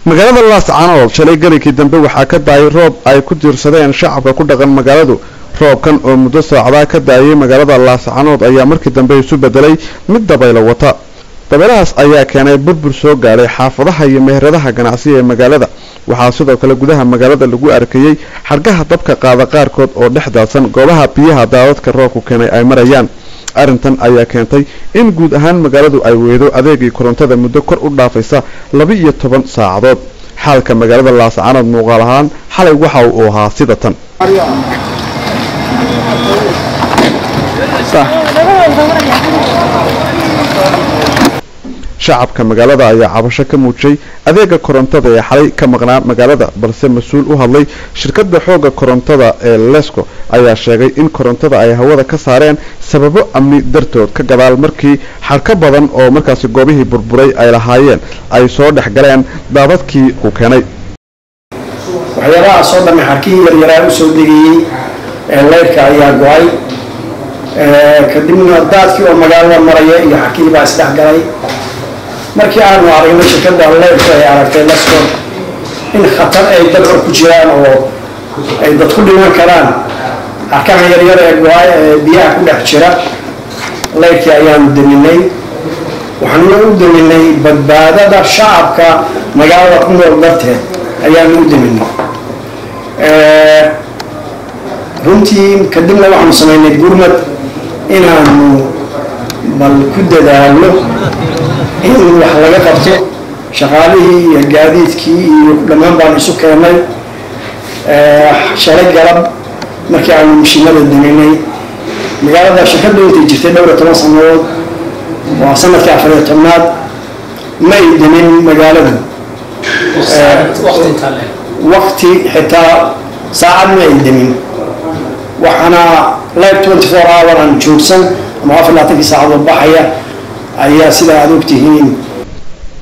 magaalada Laascaanood shalay galkii dambe waxaa ka daayay roob ay ku diirsadeen shacabka ku dhaqan magaaladu. roobkan oo muddo saacada ka daayay magaalada Laascaanood ayaa markii dambe isu bedelay mid dabaylo wata. dabaylahaas ayaa keenay burbur soo gaaray xaafadaha iyo meheradaha ganacsiga ee magaalada. waxaa sidoo kale gudaha magaalada lagu arkayay xargaha dabka qaada qaarkood oo dhexdaadsan goobaha biyaha daadadka roobku keenay ay marayaan. arintan ayaa keentay in guud ahaan magaaladu ay weedo adeegii korontada muddo kor u dhaafaysa 12 saacadood. xaalka magaalada Laascaanood muuqaal ahaan xalay waxa uu ahaa sida tan. shacabka magaalada ayaa cabasho ka muujiyay adeega korontada ee xalay ka maqnaa magaalada, balse mas'uul u hadlay shirkadda xooga korontada ee Lesco ayaa sheegay in korontada ay hawada ka saareen sababo amni dartood ka gadaal markii xarka badan oo markaasi goobihii burburay ay lahaayeen ay soo dhex galeen daadadkii uu keenay. waxyaalaha soo dhamay xarkii yaryar u soo degayay ee leerka ayaa go'ay kadibna daadkii oo magaalada maraya iyo xarkii baa isdhex galay. markii aanu aragnay shirkadda leerka ay aragtay Lesco in khatar ay dadka ku jiraan oo ay dadku dhiman karaan xarkaha yaryar ee go'ay ee biyaha ku dhex jira, leerka ayaanu daminay. waxaanu u daminay badbaadada shacabka magaalada ku nool darteed ayaanu u daminay. runtii kadibna waxaanu samaynay gurmad inaanu bal ku dadaalo in wax laga qabto. shaqaalihii iyo gaadiidkii iyo dhammaan baan isu keenay shalay galab markii aanu mishiinada daminay. magaalada shirkadda intay jirtay dhowr 10 sanadood waa sanadkii 14aad ma ay damin magaaladu waqti xitaa saacad ma ay damin. waxaana live 24 hour aan joogsan ama 24 saacadood baxaya ayaa sida aad ogtihiin.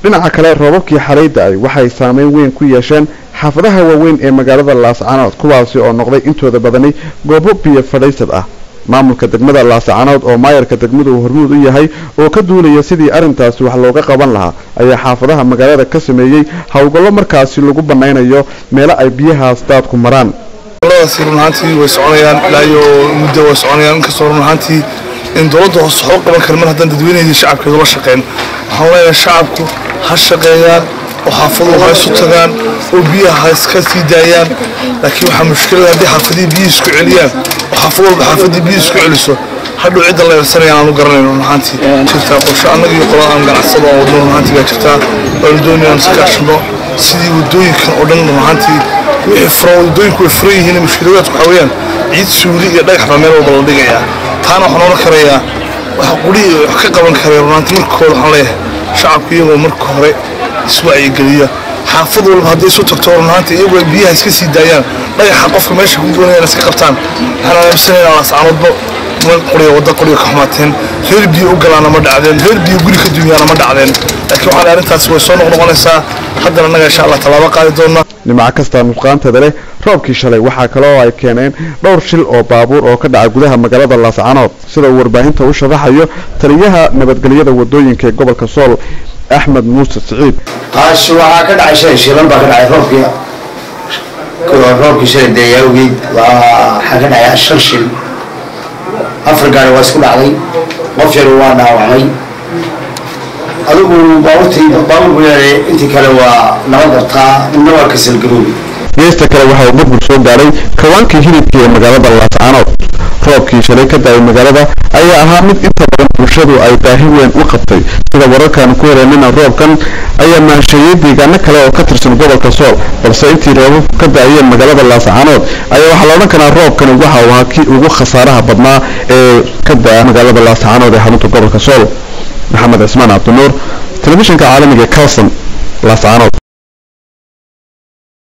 dhinaca kale roobabkii xalay daay waxay saameyn weyn ku yeesheen xaafadaha waaweyn ee magaalada Laascaanood, kuwaasi oo noqday intooda badani goobo biyo fadhiisad ah. maamulka degmada Laascaanood oo maayarka degmadu hormuud u yahay oo ka duulaya sidii arintaasi wax looga qaban lahaa ayaa xaafadaha magaalada ka sameeyay hawlgallo markaasi lagu banaynayo meelo ay biyahaas daadku maraan. runtii way soconayaan ilaa iyo muddo way soconayaan inkastoo runtii in dawladda hoos xog qaban karo mar haddaan dadweynaha shacabka la shaqeyn. waxaan leeyahay shacabku ha shaqeeyaan oo xaafaduhu ha isu tagaan oo biyaha iska sii daayaan. laakiin waxa mushkilada haddii xaafadii biyo isku celiyaan oo xaafad walba xaafadii biyo isku celiso hadhow cidda la yarsanayaan aanu garanayno. runtii jirtaa qorshe annaga iyo qolada aan ganacsado oo wadno runtii baa jirtaa oo doonayaan iska kaashano sidii wadooyinkan oo dhan runtii wixii wadooyinku way furan yihiin. mushkiladaadku waxaa weeyaan ciid suuli iyo dhagax baa meel walba la dhigayaa. taana waxaan oran karayaa waxa quri wax ka qaban kara runtii markooda waxaan leeyahay shacabku iyagoo marka hore iswacyigeliya xaafad walba haddii isu tagto runtii iyagoo biyaha iska sii daayaan dhagaxa qofka meesha ku doonayaan iska qabtaan. waxaan aaminsanaynaa Laascaanoodba wadda qoriga ka xumaateen, reer biyo u galaana ma dhacdeen, reer biyo guri ka duuyaana ma dhacdeen. laakiin waxaan arrintaas way soo noqonaysaa haddana annaga insha Allah talaabo qaadi doonaa. dhinaca kasta nusqaanteeda leh roobkii shalay waxaa kale oo ay keeneen dhowr shil oo baabuur oo ka dhacay gudaha magaalada Laascaanood, sida uu warbaahinta u sharaxayo taliyaha nabadgelyada wadooyinka ee gobolka Sool Axmed Muuse Saciid. waxaa ka dhacay shilan baa ka dhacay roobkii shalay deeyaawgeed waxaa ka dhacay 5 shil. 4 gaari waa isku dhacday, qof yar waa dhaawacmay. adigu baabuurku yaray intii kale waa nabad qabtaa, midna waa kasal garoobi. geesta kale waxa uu burbur soo gaaray kawaankii hilibka ee magaalada Laascaanood. roobkii shalay ka daayay magaalada ayaa ahaa mid inta badan bulshadu ay baahi weyn u qabtay, sida wararkan ku helayna roobkan ayaa maansheeyay deegaano kale oo ka tirsan gobolka Sool, balse intii roobku ka daayeen magaalada Laascaanood ayaa waxa la oran karaa roobkan waxa uu ahaa kii ugu khasaaraha badnaa ee ka daayay magaalada Laascaanood ee xarunta gobolka Sool. محمد عثمان عبد النور تلفزيون عالمي كالسن لاascaanood.